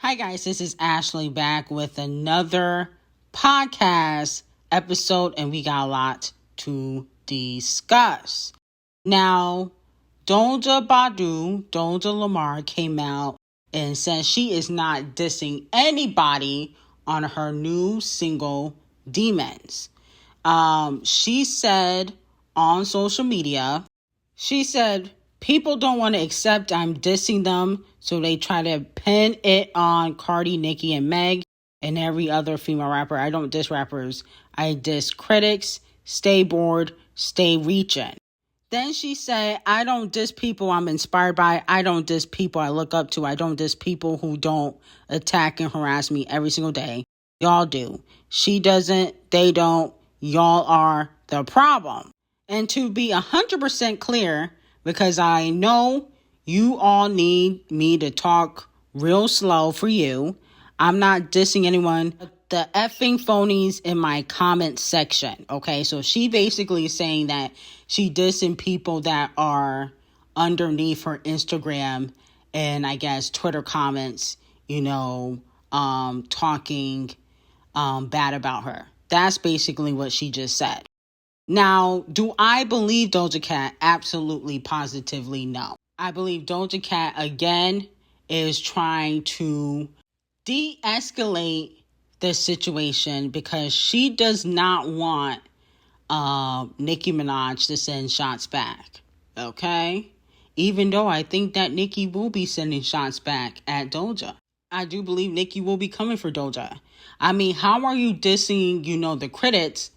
Hi guys, this is Ashley back with another podcast episode, and we got a lot to discuss. Now, Doja Lamar came out and said she is not dissing anybody on her new single, Demons. She said on social media, people don't want to accept I'm dissing them, so they try to pin it on Cardi, Nicki, and Meg, and every other female rapper. I don't diss rappers. I diss critics. Stay bored. Stay reaching. Then she said, I don't diss people I'm inspired by. I don't diss people I look up to. I don't diss people who don't attack and harass me every single day. Y'all do. She doesn't. They don't. Y'all are the problem. And to be 100% clear, because I know you all need me to talk real slow for you, I'm not dissing anyone. The effing phonies in my comment section, okay? So she basically is saying that she dissing people that are underneath her Instagram and I guess Twitter comments, talking bad about her. That's basically what she just said. Now, do I believe Doja Cat? Absolutely, positively, no. I believe Doja Cat, again, is trying to de-escalate the situation because she does not want Nickiminaj to send shots back, okay? Even though I think that Nicki will be sending shots back at Doja. I do believe Nicki will be coming for Doja. I mean, how are you dissing, the critics,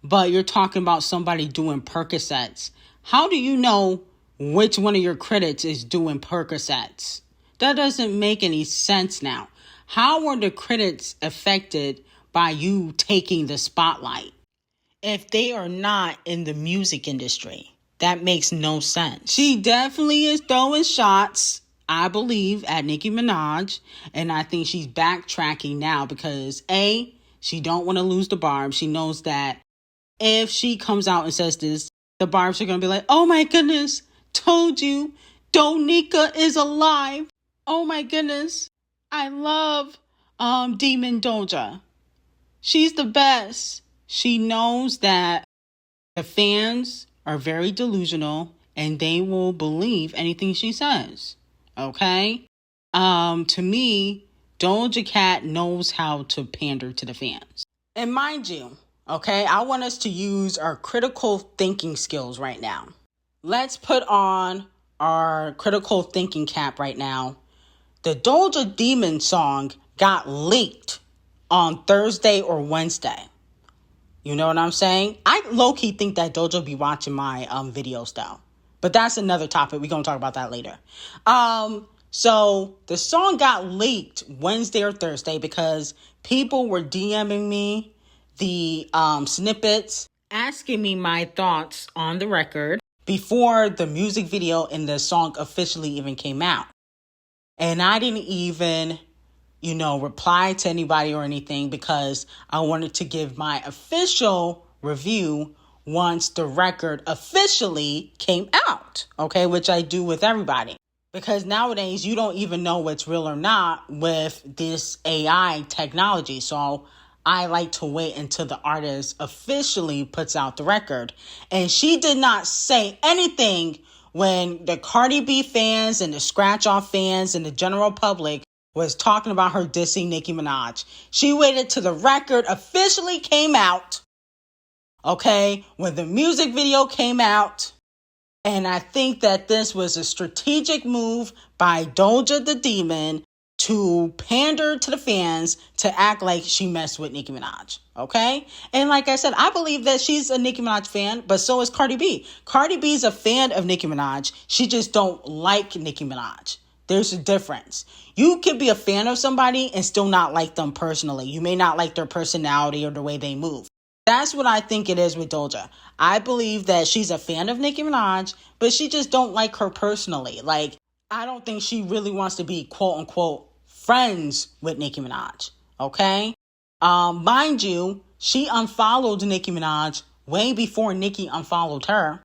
but you're talking about somebody doing Percocets? How do you know which one of your critics is doing Percocets? That doesn't make any sense now. How are the critics affected by you taking the spotlight if they are not in the music industry? That makes no sense. She definitely is throwing shots, I believe, at Nicki Minaj, and I think she's backtracking now because A, she don't want to lose the Barb. She knows that if she comes out and says this, the Barbs are going to be like, oh my goodness, told you, Donika is alive. Oh my goodness, I love Demon Doja. She's the best. She knows that the fans are very delusional and they will believe anything she says. Okay? To me, Doja Cat knows how to pander to the fans. And mind you, okay, I want us to use our critical thinking skills right now. Let's put on our critical thinking cap right now. The Doja Demon song got leaked on Thursday or Wednesday. You know what I'm saying? I low-key think that Doja be watching my videos though. But that's another topic. We're going to talk about that later. So the song got leaked Wednesday or Thursday because people were DMing me the snippets, asking me my thoughts on the record before the music video and the song officially even came out. And I didn't even, reply to anybody or anything because I wanted to give my official review once the record officially came out, okay, which I do with everybody. Because nowadays you don't even know what's real or not with this AI technology. So I like to wait until the artist officially puts out the record. And she did not say anything when the Cardi B fans and the Scratch Off fans and the general public was talking about her dissing Nicki Minaj. She waited till the record officially came out, okay, when the music video came out. And I think that this was a strategic move by Doja the Demon to pander to the fans to act like she messed with Nicki Minaj, okay? And like I said, I believe that she's a Nicki Minaj fan, but so is Cardi B. Cardi B is a fan of Nicki Minaj. She just don't like Nicki Minaj. There's a difference. You could be a fan of somebody and still not like them personally. You may not like their personality or the way they move. That's what I think it is with Doja. I believe that she's a fan of Nicki Minaj, but she just don't like her personally. Like, I don't think she really wants to be quote unquote friends with Nicki Minaj. Okay? Mind you, she unfollowed Nicki Minaj way before Nicki unfollowed her.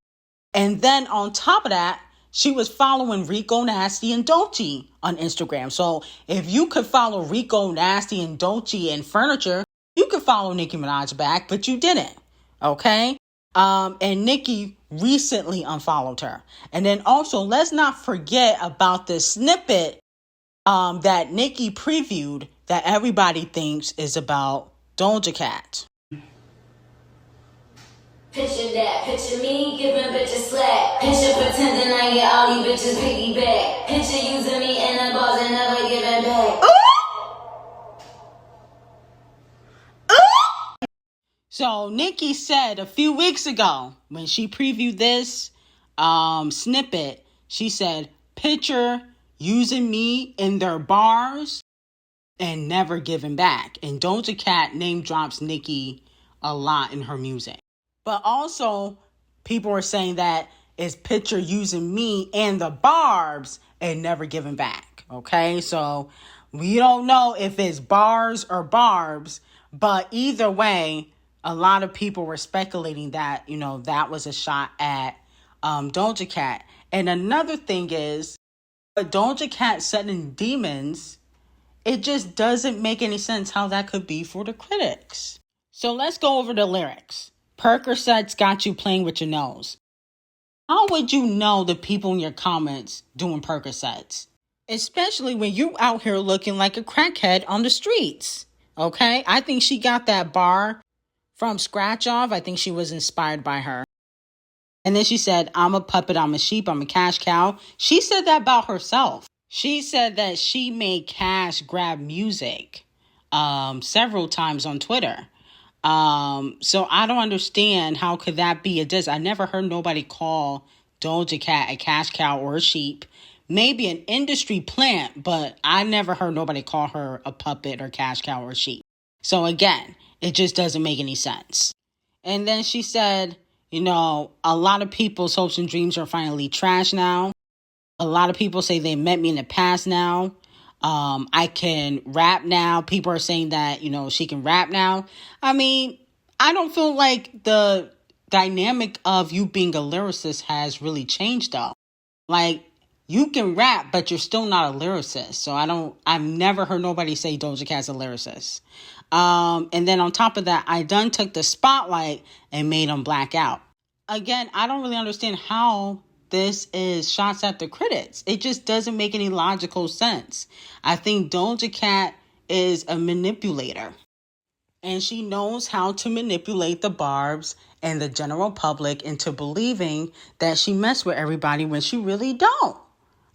And then on top of that, she was following Rico Nasty and Dolce on Instagram. So if you could follow Rico Nasty and Dolce and Furniture, you could follow Nicki Minaj back, but you didn't. Okay? And Nicki recently unfollowed her. And then also, let's not forget about the snippet that Nicki previewed that everybody thinks is about Doja Cat. Picture that, picture me giving bitches slack. Picture pretending I get all these bitches piggyback. Picture using me in the bars and never giving back. So Nicki said a few weeks ago when she previewed this snippet, she said, picture using me in their bars and never giving back. And Doja Cat name drops Nicki a lot in her music. But also, people are saying that it's picture using me and the barbs and never giving back. Okay, so we don't know if it's bars or barbs, but either way, a lot of people were speculating that, you know, that was a shot at Doja Cat. And another thing is, Doja Cat setting demons, it just doesn't make any sense how that could be for the critics. So let's go over the lyrics. Percocets got you playing with your nose. How would you know the people in your comments doing Percocets? Especially when you out here looking like a crackhead on the streets. Okay? I think she got that bar from Scratch Off. I think she was inspired by her. And then she said, I'm a puppet, I'm a sheep, I'm a cash cow. She said that about herself. She said that she made cash grab music several times on Twitter. So I don't understand how could that be a diss. I never heard nobody call Doja Cat a cash cow or a sheep. Maybe an industry plant, but I never heard nobody call her a puppet or cash cow or sheep. So again, it just doesn't make any sense. And then she said, you know, a lot of people's hopes and dreams are finally trash now. A lot of people say they met me in the past now. I can rap now. People are saying that, you know, she can rap now. I mean, I don't feel like the dynamic of you being a lyricist has really changed though. Like, you can rap, but you're still not a lyricist. So I've never heard nobody say Doja Cat's a lyricist. And then on top of that, I done took the spotlight and made them black out. Again, I don't really understand how this is shots at the critics. It just doesn't make any logical sense. I think Doja Cat is a manipulator. And she knows how to manipulate the barbs and the general public into believing that she messed with everybody when she really don't.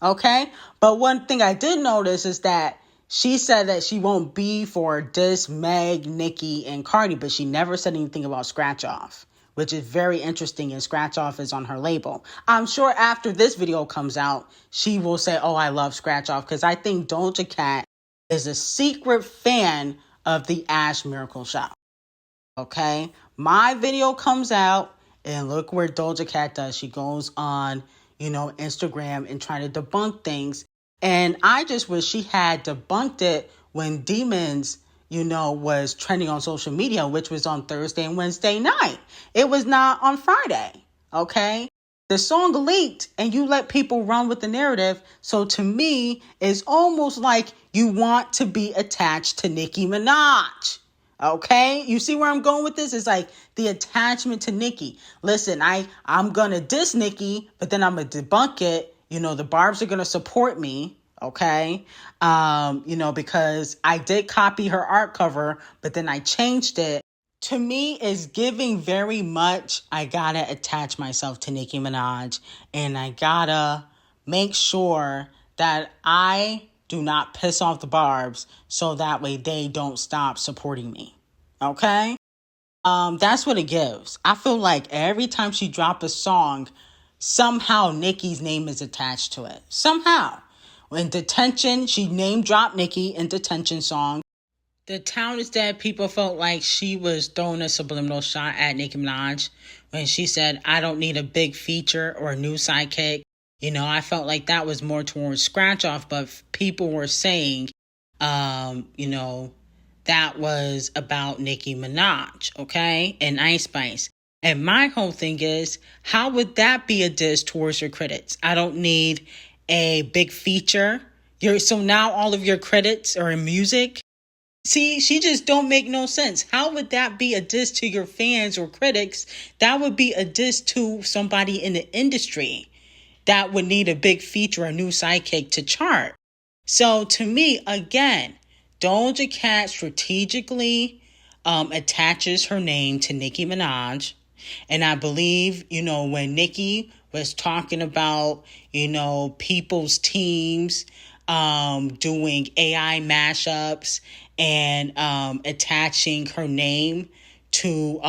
Okay? But one thing I did notice is that she said that she won't be for diss Meg, Nicki, and Cardi, but she never said anything about Scratch Off, which is very interesting, and Scratch Off is on her label. I'm sure after this video comes out, she will say, oh, I love Scratch Off, because I think Doja Cat is a secret fan of the Ash Miracle Show. Okay? My video comes out, and look where Doja Cat does. She goes on, you know, Instagram and try to debunk things. And I just wish she had debunked it when Demons, you know, was trending on social media, which was on Thursday and Wednesday night. It was not on Friday, okay? The song leaked and you let people run with the narrative. So to me, it's almost like you want to be attached to Nicki Minaj, okay? You see where I'm going with this? It's like the attachment to Nicki. Listen, I'm going to diss Nicki, but then I'm going to debunk it. You know, the barbs are going to support me, okay? You know, because I did copy her art cover, but then I changed it. To me, it's giving very much, I gotta attach myself to Nicki Minaj, and I gotta make sure that I do not piss off the barbs so that way they don't stop supporting me, okay? That's what it gives. I feel like every time she drops a song, somehow Nicki's name is attached to it. Somehow. In Detention, she name dropped Nicki in Detention song. The Town is Dead, people felt like she was throwing a subliminal shot at Nicki Minaj when she said, I don't need a big feature or a new sidekick. You know, I felt like that was more towards Scratch Off, but people were saying, you know, that was about Nicki Minaj, okay, and Ice Spice. And my whole thing is, how would that be a diss towards your credits? I don't need a big feature. So now all of your credits are in music. See, she just don't make no sense. How would that be a diss to your fans or critics? That would be a diss to somebody in the industry that would need a big feature, a new sidekick to chart. So to me, again, Doja Cat strategically attaches her name to Nicki Minaj. And I believe, when Nicki was talking about, people's teams doing AI mashups and attaching her name to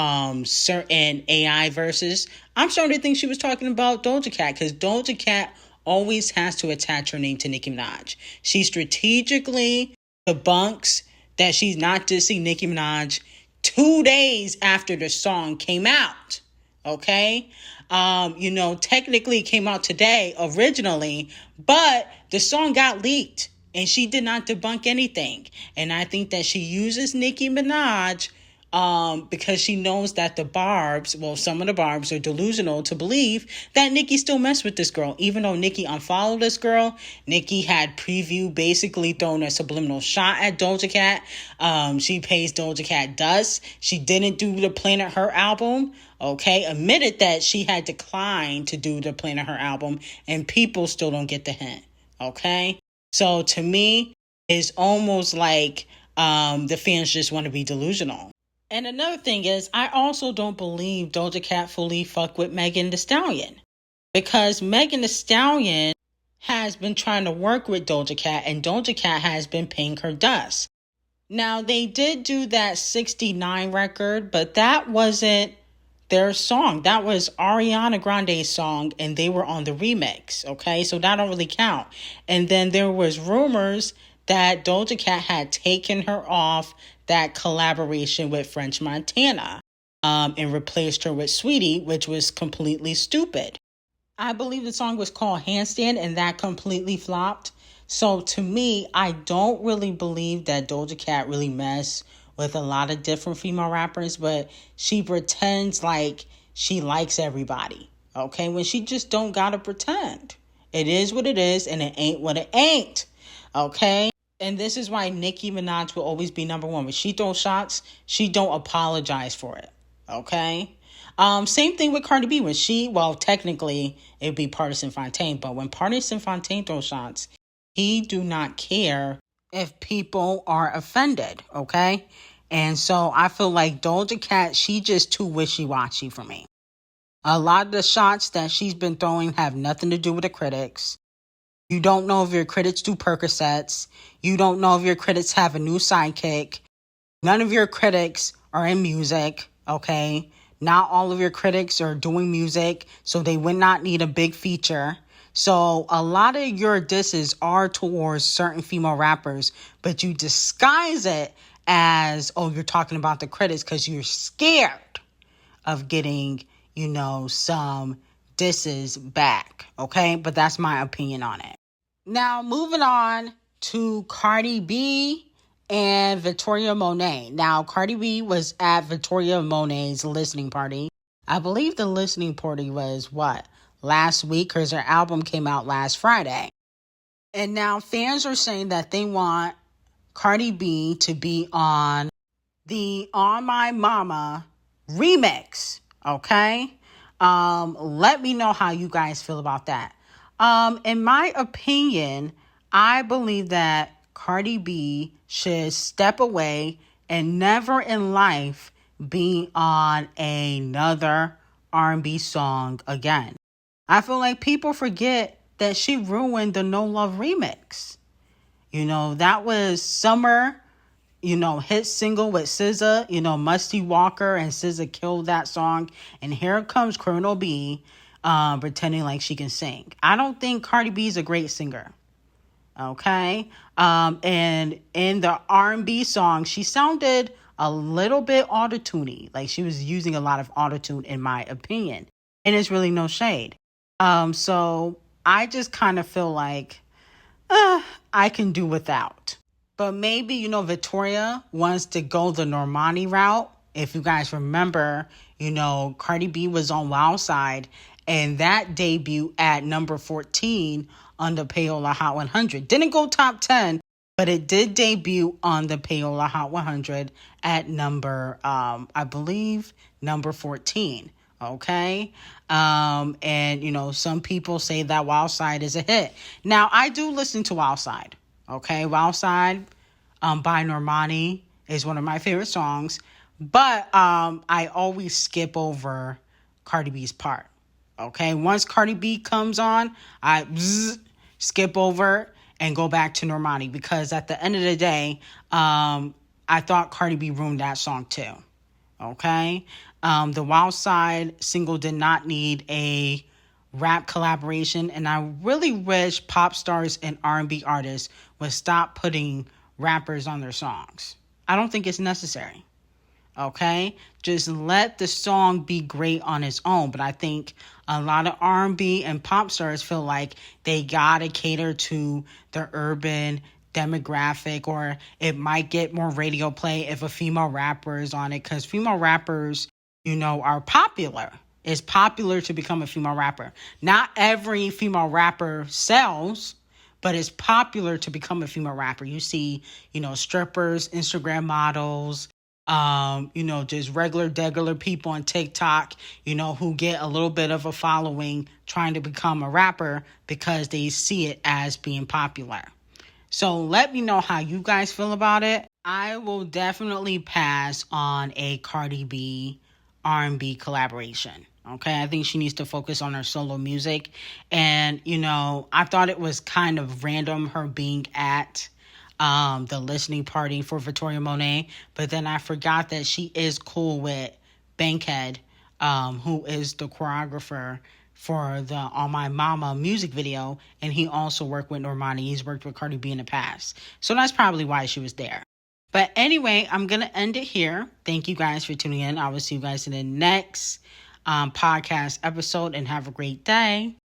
certain AI verses, I'm starting to think she was talking about Doja Cat, because Doja Cat always has to attach her name to Nicki Minaj. She strategically debunks that she's not dissing Nicki Minaj 2 days after the song came out. Okay? Technically it came out today originally, but the song got leaked and she did not debunk anything. And I think that she uses Nicki Minaj because she knows that some of the barbs are delusional to believe that Nicki still messed with this girl. Even though Nicki unfollowed this girl, Nicki had basically thrown a subliminal shot at Doja Cat. She pays Doja Cat dust. She didn't do the Planet Her album. Okay, admitted that she had declined to do the Planet Her album, and people still don't get the hint. Okay, so to me, it's almost like the fans just want to be delusional. And another thing is, I also don't believe Doja Cat fully fucked with Megan Thee Stallion, because Megan Thee Stallion has been trying to work with Doja Cat, and Doja Cat has been paying her dust. Now, they did do that 69 record, but that wasn't their song. That was Ariana Grande's song, and they were on the remix. Okay, so that don't really count. And then there was rumors that Doja Cat had taken her off that collaboration with French Montana and replaced her with Sweetie, which was completely stupid. I believe the song was called Handstand, and that completely flopped. So to me, I don't really believe that Doja Cat really messed with a lot of different female rappers, but she pretends like she likes everybody, okay? When she just don't gotta pretend. It is what it is, and it ain't what it ain't, okay? And this is why Nicki Minaj will always be number one. When she throws shots, she don't apologize for it, okay? Same thing with Cardi B. Technically, it'd be Partisan Fontaine, but when Partisan Fontaine throws shots, he do not care if people are offended, okay? And so I feel like Doja Cat, she just too wishy-washy for me. A lot of the shots that she's been throwing have nothing to do with the critics. You don't know if your critics do Percocets. You don't know if your critics have a new sidekick. None of your critics are in music, okay? Not all of your critics are doing music, so they would not need a big feature. So a lot of your disses are towards certain female rappers, but you disguise it as, you're talking about the critics because you're scared of getting, some disses back, okay? But that's my opinion on it. Now, moving on to Cardi B and Victoria Monet. Now, Cardi B was at Victoria Monet's listening party. I believe the listening party was, last week, because her album came out last Friday. And now fans are saying that they want Cardi B to be on the On My Mama remix, okay? Let me know how you guys feel about that. In my opinion, I believe that Cardi B should step away and never in life be on another R&B song again. I feel like people forget that she ruined the No Love remix. That was summer, hit single with SZA, Musty Walker, and SZA killed that song. And here comes Colonel B pretending like she can sing. I don't think Cardi B is a great singer. Okay? And in the R&B song, she sounded a little bit auto-tuney. Like she was using a lot of auto-tune in my opinion. And it's really no shade. So I just kind of feel like I can do without. But maybe, Victoria wants to go the Normani route. If you guys remember, Cardi B was on Wild Side, and that debuted at number 14 on the Payola Hot 100. Didn't go top 10, but it did debut on the Payola Hot 100 at number, I believe, number 14. Okay. And some people say that Wild Side is a hit. Now, I do listen to Wild Side. Okay. Wild Side, by Normani is one of my favorite songs, but, I always skip over Cardi B's part. Okay. Once Cardi B comes on, I skip over and go back to Normani, because at the end of the day, I thought Cardi B ruined that song too. Okay. The Wild Side single did not need a rap collaboration, and I really wish pop stars and R&B artists would stop putting rappers on their songs. I don't think it's necessary. Okay? Just let the song be great on its own. But I think a lot of R&B and pop stars feel like they gotta cater to the urban demographic, or it might get more radio play if a female rapper is on it, because female rappers, are popular. It's popular to become a female rapper. Not every female rapper sells, but it's popular to become a female rapper. You see, strippers, Instagram models, just regular people on TikTok, who get a little bit of a following trying to become a rapper because they see it as being popular. So let me know how you guys feel about it. I will definitely pass on a Cardi B R&B collaboration. Okay, I think she needs to focus on her solo music. And, I thought it was kind of random her being at the listening party for Victoria Monet, but then I forgot that she is cool with Bankhead, who is the choreographer for the On My Mama music video, and he also worked with Normani. He's worked with Cardi B in the past, so that's probably why she was there. But anyway, I'm gonna end it here. Thank you guys for tuning in. I will see you guys in the next podcast episode, and have a great day.